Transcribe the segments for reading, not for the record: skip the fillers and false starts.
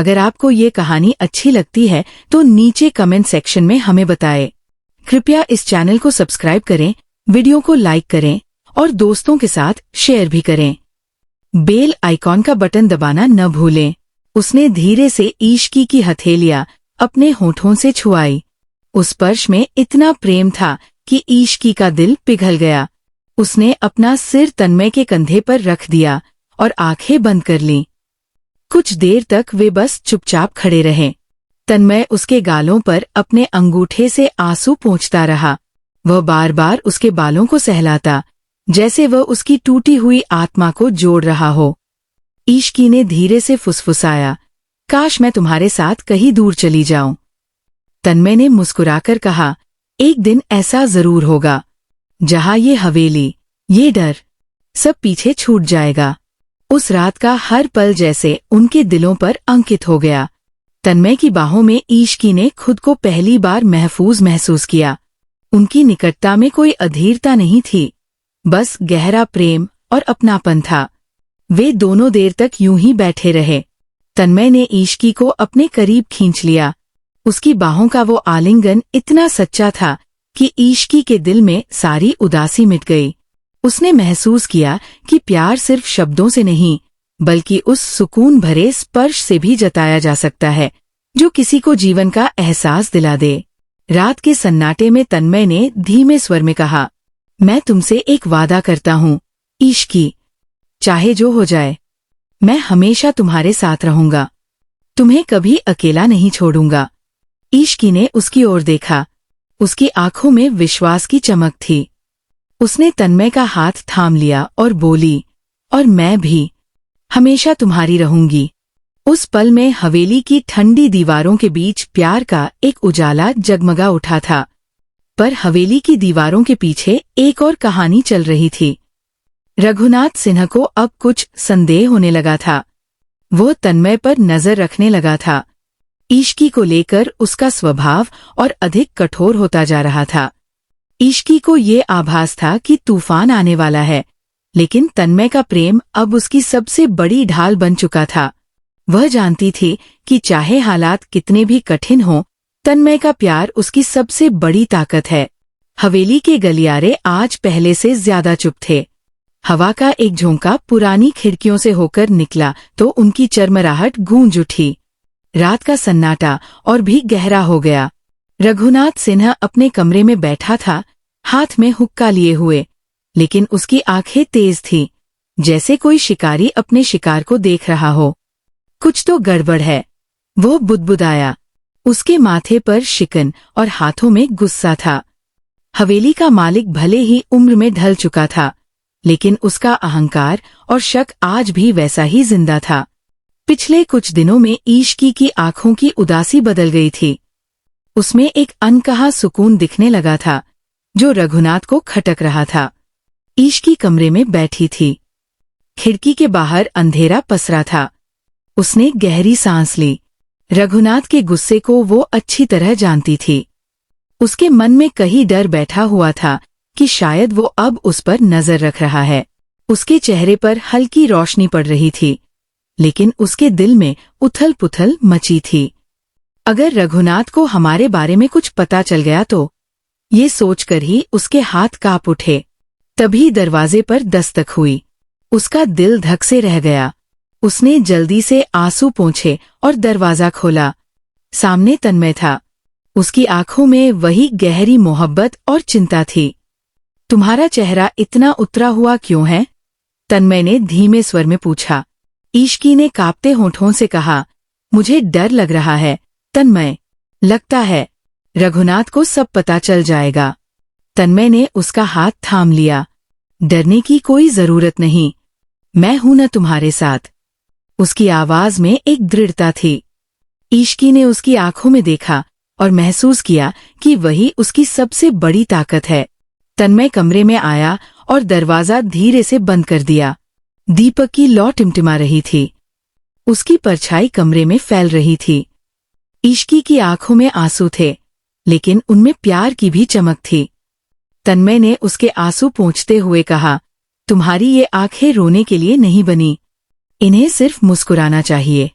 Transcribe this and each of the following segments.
अगर आपको ये कहानी अच्छी लगती है तो नीचे कमेंट सेक्शन में हमें बताएं। कृपया इस चैनल को सब्सक्राइब करें, वीडियो को लाइक करें और दोस्तों के साथ शेयर भी करें। बेल आइकॉन का बटन दबाना न भूलें। उसने धीरे से ईशकी की हथेलियां अपने होठों से छुआई। उस स्पर्श में इतना प्रेम था कि ईशकी का दिल पिघल गया। उसने अपना सिर तन्मय के कंधे पर रख दिया और आंखें बंद कर लीं। कुछ देर तक वे बस चुपचाप खड़े रहे। तन्मय उसके गालों पर अपने अंगूठे से आंसू पोंछता रहा। वह बार बार उसके बालों को सहलाता, जैसे वह उसकी टूटी हुई आत्मा को जोड़ रहा हो। ईशकी ने धीरे से फुसफुसाया, काश मैं तुम्हारे साथ कहीं दूर चली जाऊं। तन्मय ने मुस्कुराकर कहा, एक दिन ऐसा जरूर होगा जहां ये हवेली, ये डर, सब पीछे छूट जाएगा। उस रात का हर पल जैसे उनके दिलों पर अंकित हो गया। तन्मय की बाहों में ईशकी ने खुद को पहली बार महफूज महसूस किया। उनकी निकटता में कोई अधीरता नहीं थी, बस गहरा प्रेम और अपनापन था। वे दोनों देर तक यूं ही बैठे रहे। तन्मय ने ईशकी को अपने करीब खींच लिया। उसकी बाहों का वो आलिंगन इतना सच्चा था कि ईशकी के दिल में सारी उदासी मिट गई। उसने महसूस किया कि प्यार सिर्फ शब्दों से नहीं, बल्कि उस सुकून भरे स्पर्श से भी जताया जा सकता है जो किसी को जीवन का एहसास दिला दे। रात के सन्नाटे में तन्मय ने धीमे स्वर में कहा, मैं तुमसे एक वादा करता हूँ ईशकी, चाहे जो हो जाए, मैं हमेशा तुम्हारे साथ रहूंगा। तुम्हें कभी अकेला नहीं छोड़ूंगा। ईशकी ने उसकी ओर देखा। उसकी आंखों में विश्वास की चमक थी। उसने तन्मय का हाथ थाम लिया और बोली, और मैं भी हमेशा तुम्हारी रहूंगी। उस पल में हवेली की ठंडी दीवारों के बीच प्यार का एक उजाला जगमगा उठा था। पर हवेली की दीवारों के पीछे एक और कहानी चल रही थी। रघुनाथ सिन्हा को अब कुछ संदेह होने लगा था। वो तन्मय पर नजर रखने लगा था। ईशकी को लेकर उसका स्वभाव और अधिक कठोर होता जा रहा था। ईशकी को ये आभास था कि तूफान आने वाला है, लेकिन तन्मय का प्रेम अब उसकी सबसे बड़ी ढाल बन चुका था। वह जानती थी कि चाहे हालात कितने भी कठिन हों, तन्मय का प्यार उसकी सबसे बड़ी ताकत है। हवेली के गलियारे आज पहले से ज्यादा चुप थे। हवा का एक झोंका पुरानी खिड़कियों से होकर निकला तो उनकी चरमराहट गूंज उठी। रात का सन्नाटा और भी गहरा हो गया। रघुनाथ सिन्हा अपने कमरे में बैठा था, हाथ में हुक्का लिए हुए, लेकिन उसकी आंखें तेज थीं, जैसे कोई शिकारी अपने शिकार को देख रहा हो। कुछ तो गड़बड़ है, वो बुदबुदाया। उसके माथे पर शिकन और हाथों में गुस्सा था। हवेली का मालिक भले ही उम्र में ढल चुका था, लेकिन उसका अहंकार और शक आज भी वैसा ही जिंदा था। पिछले कुछ दिनों में ईशकी की आंखों की उदासी बदल गई थी। उसमें एक अनकहा सुकून दिखने लगा था, जो रघुनाथ को खटक रहा था। ईशकी कमरे में बैठी थी। खिड़की के बाहर अंधेरा पसरा था। उसने गहरी सांस ली। रघुनाथ के गुस्से को वो अच्छी तरह जानती थी। उसके मन में कहीं डर बैठा हुआ था कि शायद वो अब उस पर नजर रख रहा है। उसके चेहरे पर हल्की रोशनी पड़ रही थी, लेकिन उसके दिल में उथल पुथल मची थी। अगर रघुनाथ को हमारे बारे में कुछ पता चल गया तो, ये सोचकर ही उसके हाथ कांप उठे। तभी दरवाजे पर दस्तक हुई। उसका दिल धक से रह गया। उसने जल्दी से आंसू पोंछे और दरवाजा खोला। सामने तन्मय था। उसकी आंखों में वही गहरी मोहब्बत और चिंता थी। तुम्हारा चेहरा इतना उतरा हुआ क्यों है? तन्मय ने धीमे स्वर में पूछा। ईशकी ने कांपते होठों से कहा, मुझे डर लग रहा है तन्मय। लगता है रघुनाथ को सब पता चल जाएगा। तन्मय ने उसका हाथ थाम लिया। डरने की कोई जरूरत नहीं, मैं हूं न तुम्हारे साथ। उसकी आवाज में एक दृढ़ता थी। ईशकी ने उसकी आंखों में देखा और महसूस किया कि वही उसकी सबसे बड़ी ताकत है। तन्मय कमरे में आया और दरवाजा धीरे से बंद कर दिया। दीपक की लौ टिमटिमा रही थी। उसकी परछाई कमरे में फैल रही थी। ईशकी की आंखों में आंसू थे, लेकिन उनमें प्यार की भी चमक थी। तन्मय ने उसके आंसू पोंछते हुए कहा, तुम्हारी ये आंखें रोने के लिए नहीं बनी, इन्हें सिर्फ मुस्कुराना चाहिए।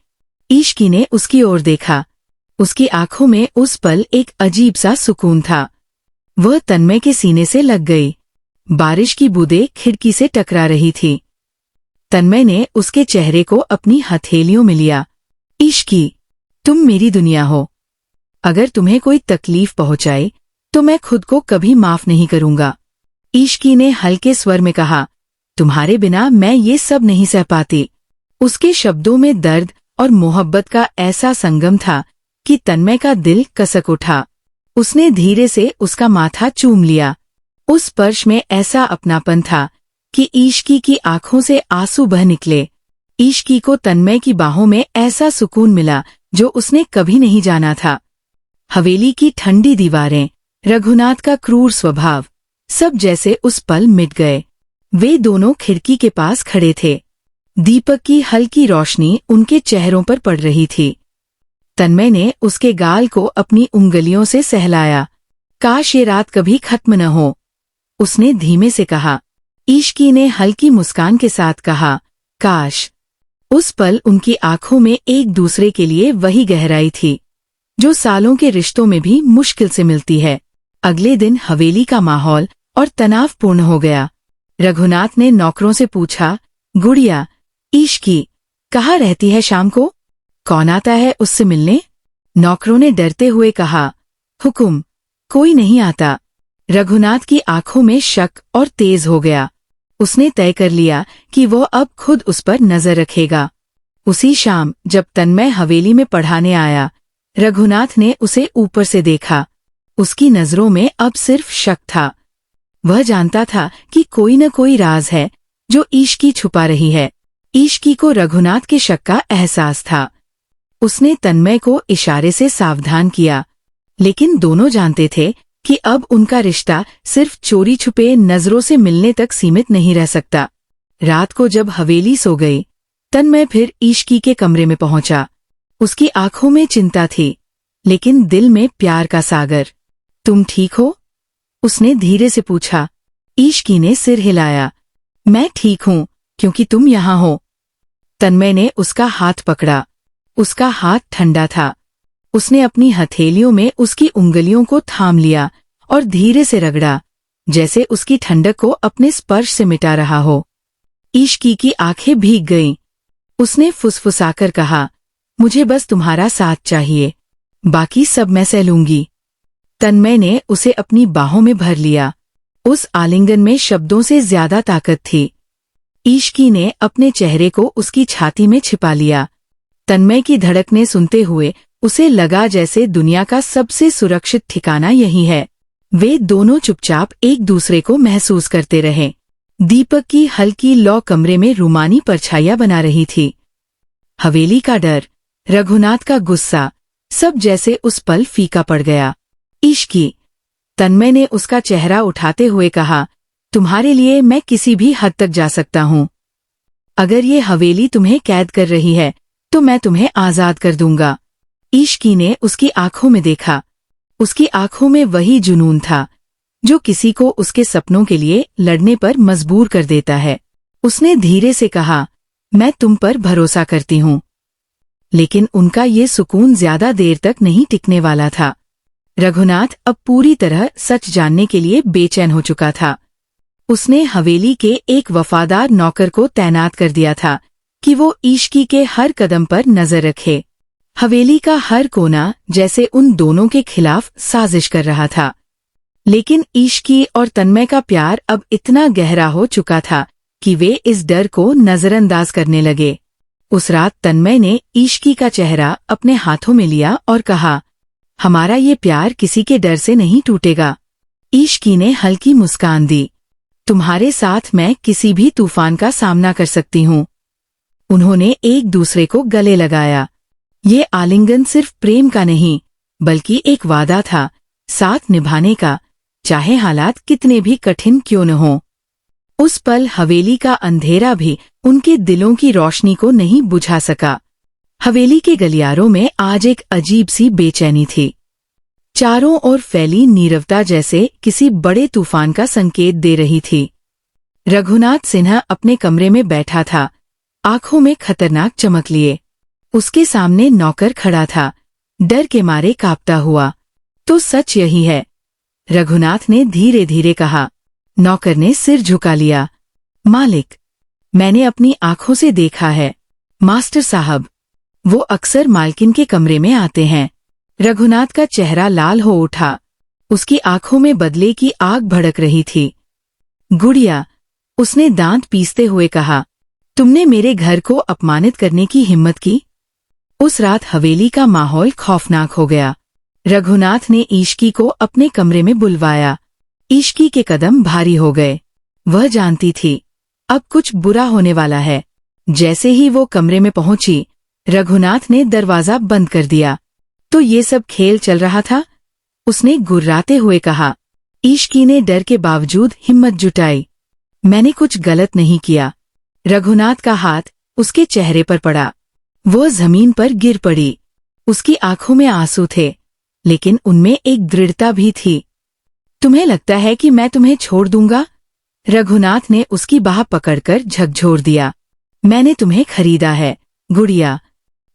ईशकी ने उसकी ओर देखा। उसकी आंखों में उस पल एक अजीब सा सुकून था। वह तन्मय के सीने से लग गई। बारिश की बूंदें खिड़की से टकरा रही थी। तन्मय ने उसके चेहरे को अपनी हथेलियों में लिया। ईशकी, तुम मेरी दुनिया हो। अगर तुम्हें कोई तकलीफ पहुंचाए तो मैं खुद को कभी माफ नहीं करूंगा। ईशकी ने हल्के स्वर में कहा, तुम्हारे बिना मैं ये सब नहीं सह पाती। उसके शब्दों में दर्द और मोहब्बत का ऐसा संगम था कि तन्मय का दिल कसक उठा। उसने धीरे से उसका माथा चूम लिया। उस स्पर्श में ऐसा अपनापन था कि ईशकी की आंखों से आंसू बह निकले। ईशकी को तन्मय की बाहों में ऐसा सुकून मिला जो उसने कभी नहीं जाना था। हवेली की ठंडी दीवारें, रघुनाथ का क्रूर स्वभाव, सब जैसे उस पल मिट गए। वे दोनों खिड़की के पास खड़े थे। दीपक की हल्की रोशनी उनके चेहरों पर पड़ रही थी। तन्मय ने उसके गाल को अपनी उंगलियों से सहलाया। काश ये रात कभी खत्म न हो, उसने धीमे से कहा। ईशकी ने हल्की मुस्कान के साथ कहा, काश। उस पल उनकी आंखों में एक दूसरे के लिए वही गहराई थी जो सालों के रिश्तों में भी मुश्किल से मिलती है। अगले दिन हवेली का माहौल और तनावपूर्ण हो गया। रघुनाथ ने नौकरों से पूछा, गुड़िया, ईशकी कहाँ रहती है शाम को? कौन आता है उससे मिलने? नौकरों ने डरते हुए कहा, हुकुम, कोई नहीं आता। रघुनाथ की आंखों में शक और तेज हो गया। उसने तय कर लिया कि वो अब खुद उस पर नजर रखेगा। उसी शाम जब तन्मय हवेली में पढ़ाने आया, रघुनाथ ने उसे ऊपर से देखा। उसकी नजरों में अब सिर्फ शक था। वह जानता था कि कोई न कोई राज है जो ईशकी छुपा रही है। ईशकी को रघुनाथ के शक का एहसास था। उसने तन्मय को इशारे से सावधान किया, लेकिन दोनों जानते थे कि अब उनका रिश्ता सिर्फ चोरी छुपे नजरों से मिलने तक सीमित नहीं रह सकता। रात को जब हवेली सो गई, तन्मय फिर ईशकी के कमरे में पहुंचा। उसकी आंखों में चिंता थी, लेकिन दिल में प्यार का सागर। तुम ठीक हो? उसने धीरे से पूछा। ईशकी ने सिर हिलाया। मैं ठीक हूं, क्योंकि तुम यहां हो। तन्मय ने उसका हाथ पकड़ा। उसका हाथ ठंडा था। उसने अपनी हथेलियों में उसकी उंगलियों को थाम लिया और धीरे से रगड़ा, जैसे उसकी ठंडक को अपने स्पर्श से मिटा रहा हो। ईशकी की आंखें भीग गईं। उसने फुसफुसाकर कहा, मुझे बस तुम्हारा साथ चाहिए, बाकी सब मैं सह लूंगी। तन्मय ने उसे अपनी बाहों में भर लिया। उस आलिंगन में शब्दों से ज्यादा ताकत थी। ईशकी ने अपने चेहरे को उसकी छाती में छिपा लिया। तन्मय की धड़कने सुनते हुए उसे लगा जैसे दुनिया का सबसे सुरक्षित ठिकाना यही है। वे दोनों चुपचाप एक दूसरे को महसूस करते रहे। दीपक की हल्की लौ कमरे में रूमानी परछाइयां बना रही थी। हवेली का डर, रघुनाथ का गुस्सा, सब जैसे उस पल फीका पड़ गया। ईशकी, तन्मय ने उसका चेहरा उठाते हुए कहा, तुम्हारे लिए मैं किसी भी हद तक जा सकता हूँ। अगर ये हवेली तुम्हें कैद कर रही है तो मैं तुम्हें आजाद कर दूंगा। ईशकी ने उसकी आंखों में देखा। उसकी आंखों में वही जुनून था जो किसी को उसके सपनों के लिए लड़ने पर मजबूर कर देता है। उसने धीरे से कहा, मैं तुम पर भरोसा करती हूँ। लेकिन उनका ये सुकून ज्यादा देर तक नहीं टिकने वाला था। रघुनाथ अब पूरी तरह सच जानने के लिए बेचैन हो चुका था। उसने हवेली के एक वफादार नौकर को तैनात कर दिया था कि वो ईशकी के हर कदम पर नजर रखे। हवेली का हर कोना जैसे उन दोनों के खिलाफ साजिश कर रहा था। लेकिन ईशकी और तन्मय का प्यार अब इतना गहरा हो चुका था कि वे इस डर को नजरअंदाज करने लगे। उस रात तन्मय ने ईशकी का चेहरा अपने हाथों में लिया और कहा, हमारा ये प्यार किसी के डर से नहीं टूटेगा। ईशकी ने हल्की मुस्कान दी। तुम्हारे साथ मैं किसी भी तूफान का सामना कर सकती हूँ। उन्होंने एक दूसरे को गले लगाया। ये आलिंगन सिर्फ प्रेम का नहीं, बल्कि एक वादा था, साथ निभाने का, चाहे हालात कितने भी कठिन क्यों न हों। उस पल हवेली का अंधेरा भी उनके दिलों की रोशनी को नहीं बुझा सका। हवेली के गलियारों में आज एक अजीब सी बेचैनी थी। चारों ओर फैली नीरवता जैसे किसी बड़े तूफान का संकेत दे रही थी। रघुनाथ सिन्हा अपने कमरे में बैठा था, आंखों में खतरनाक चमक लिए। उसके सामने नौकर खड़ा था, डर के मारे कांपता हुआ। तो सच यही है, रघुनाथ ने धीरे धीरे कहा। नौकर ने सिर झुका लिया। मालिक, मैंने अपनी आंखों से देखा है। मास्टर साहब, वो अक्सर मालकिन के कमरे में आते हैं। रघुनाथ का चेहरा लाल हो उठा। उसकी आंखों में बदले की आग भड़क रही थी। गुड़िया, उसने दांत पीसते हुए कहा, तुमने मेरे घर को अपमानित करने की हिम्मत की? उस रात हवेली का माहौल खौफनाक हो गया। रघुनाथ ने ईशकी को अपने कमरे में बुलवाया। ईशकी के कदम भारी हो गए। वह जानती थी, अब कुछ बुरा होने वाला है। जैसे ही वो कमरे में पहुंची, रघुनाथ ने दरवाजा बंद कर दिया। तो ये सब खेल चल रहा था? उसने गुर्राते हुए कहा। ईशकी ने डर के बावजूद हिम्मत जुटाई। मैंने कुछ गलत नहीं किया। रघुनाथ का हाथ उसके चेहरे पर पड़ा। वो जमीन पर गिर पड़ी। उसकी आंखों में आंसू थे, लेकिन उनमें एक दृढ़ता भी थी। तुम्हें लगता है कि मैं तुम्हें छोड़ दूंगा? रघुनाथ ने उसकी बाह पकड़कर झकझोर दिया। मैंने तुम्हें खरीदा है, गुड़िया।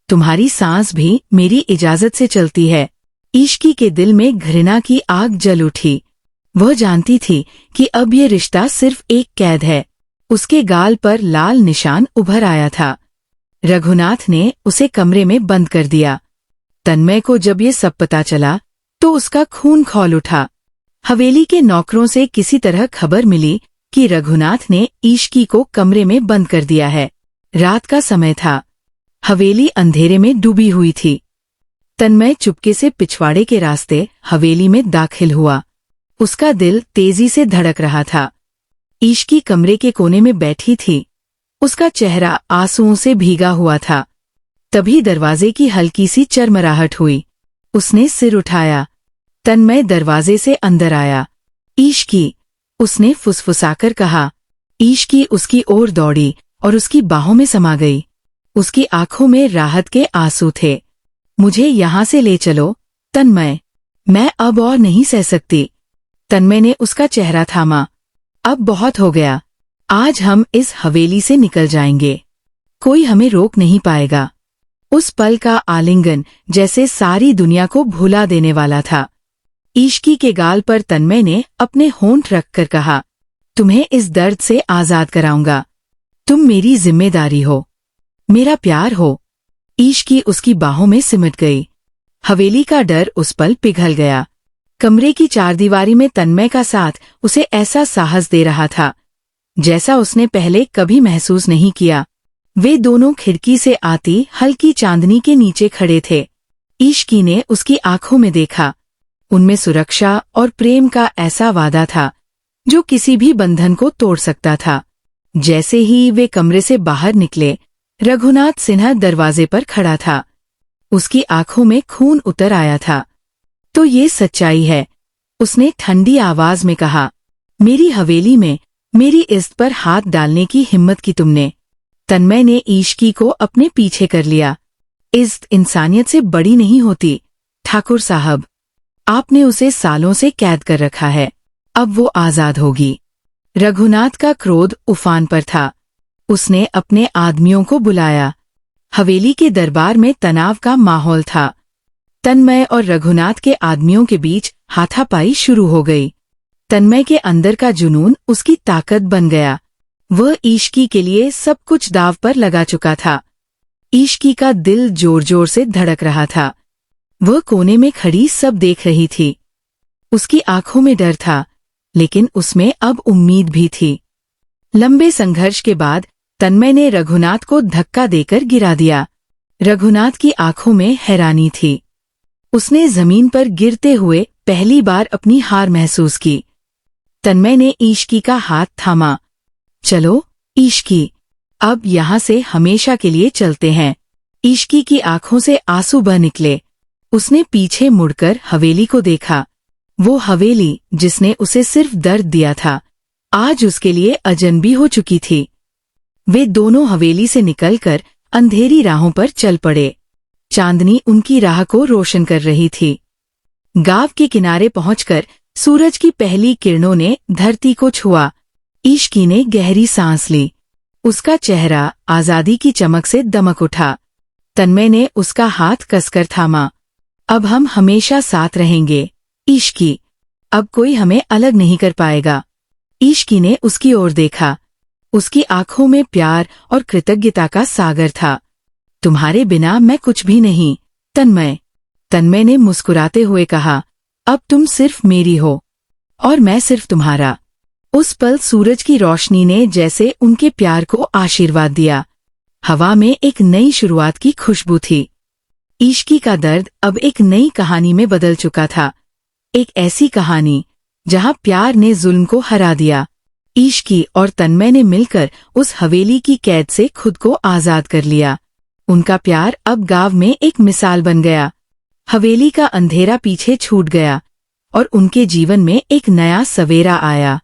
तुम्हारी सांस भी मेरी इजाजत से चलती है। ईशकी के दिल में घृणा की आग जल उठी। वह जानती थी कि अब ये रिश्ता सिर्फ एक कैद है। उसके गाल पर लाल निशान उभर आया था। रघुनाथ ने उसे कमरे में बंद कर दिया। तन्मय को जब ये सब पता चला तो उसका खून खौल उठा। हवेली के नौकरों से किसी तरह खबर मिली कि रघुनाथ ने ईशकी को कमरे में बंद कर दिया है। रात का समय था। हवेली अंधेरे में डूबी हुई थी। तन्मय चुपके से पिछवाड़े के रास्ते हवेली में दाखिल हुआ। उसका दिल तेजी से धड़क रहा था। ईशकी कमरे के कोने में बैठी थी। उसका चेहरा आंसुओं से भीगा हुआ था। तभी दरवाजे की हल्की सी चरमराहट हुई। उसने सिर उठाया। तन्मय दरवाजे से अंदर आया। ईशकी, उसने फुसफुसाकर कहा। ईशकी उसकी ओर दौड़ी और उसकी बाहों में समा गई। उसकी आंखों में राहत के आंसू थे। मुझे यहाँ से ले चलो, तन्मय। मैं अब और नहीं सह सकती। तन्मय ने उसका चेहरा थामा। अब बहुत हो गया। आज हम इस हवेली से निकल जाएंगे। कोई हमें रोक नहीं पाएगा। उस पल का आलिंगन जैसे सारी दुनिया को भुला देने वाला था। ईशकी के गाल पर तन्मय ने अपने होंठ रखकर कहा, तुम्हें इस दर्द से आजाद कराऊंगा। तुम मेरी जिम्मेदारी हो, मेरा प्यार हो। ईशकी उसकी बाहों में सिमट गई। हवेली का डर उस पल पिघल गया। कमरे की चारदीवारी में तन्मय का साथ उसे ऐसा साहस दे रहा था जैसा उसने पहले कभी महसूस नहीं किया। वे दोनों खिड़की से आती हल्की चांदनी के नीचे खड़े थे। ईशकी ने उसकी आंखों में देखा। उनमें सुरक्षा और प्रेम का ऐसा वादा था जो किसी भी बंधन को तोड़ सकता था। जैसे ही वे कमरे से बाहर निकले, रघुनाथ सिन्हा दरवाजे पर खड़ा था। उसकी आंखों में खून उतर आया था। तो ये सच्चाई है, उसने ठंडी आवाज में कहा। मेरी हवेली में मेरी इज्जत पर हाथ डालने की हिम्मत की तुमने। तन्मय ने ईशकी को अपने पीछे कर लिया। इज्जत इंसानियत से बड़ी नहीं होती, ठाकुर साहब। आपने उसे सालों से कैद कर रखा है, अब वो आजाद होगी। रघुनाथ का क्रोध उफान पर था। उसने अपने आदमियों को बुलाया। हवेली के दरबार में तनाव का माहौल था। तन्मय और रघुनाथ के आदमियों के बीच हाथापाई शुरू हो गई। तन्मय के अंदर का जुनून उसकी ताकत बन गया। वह ईशकी के लिए सब कुछ दांव पर लगा चुका था। ईशकी का दिल जोर जोर से धड़क रहा था। वह कोने में खड़ी सब देख रही थी। उसकी आंखों में डर था, लेकिन उसमें अब उम्मीद भी थी। लंबे संघर्ष के बाद तन्मय ने रघुनाथ को धक्का देकर गिरा दिया। रघुनाथ की आंखों में हैरानी थी। उसने जमीन पर गिरते हुए पहली बार अपनी हार महसूस की। तन्मय ने ईशकी का हाथ थामा। चलो, ईशकी, अब यहाँ से हमेशा के लिए चलते हैं। ईशकी की आंखों से आंसू बह निकले। उसने पीछे मुड़कर हवेली को देखा। वो हवेली जिसने उसे सिर्फ दर्द दिया था, आज उसके लिए अजनबी हो चुकी थी। वे दोनों हवेली से निकलकर अंधेरी राहों पर चल पड़े। चांदनी उनकी राह को रोशन कर रही थी। गांव के किनारे पहुंचकर सूरज की पहली किरणों ने धरती को छुआ। ईशकी ने गहरी सांस ली। उसका चेहरा आजादी की चमक से दमक उठा। तन्मय ने उसका हाथ कसकर थामा। अब हम हमेशा साथ रहेंगे ईशकी। अब कोई हमें अलग नहीं कर पाएगा। ईशकी ने उसकी ओर देखा। उसकी आंखों में प्यार और कृतज्ञता का सागर था। तुम्हारे बिना मैं कुछ भी नहीं तन्मय। तन्मय ने मुस्कुराते हुए कहा, अब तुम सिर्फ मेरी हो और मैं सिर्फ तुम्हारा। उस पल सूरज की रोशनी ने जैसे उनके प्यार को आशीर्वाद दिया। हवा में एक नई शुरुआत की खुशबू थी। इश्की का दर्द अब एक नई कहानी में बदल चुका था। एक ऐसी कहानी जहां प्यार ने जुल्म को हरा दिया। इश्की और तन्मय ने मिलकर उस हवेली की कैद से खुद को आजाद कर लिया। उनका प्यार अब गांव में एक मिसाल बन गया। हवेली का अंधेरा पीछे छूट गया और उनके जीवन में एक नया सवेरा आया।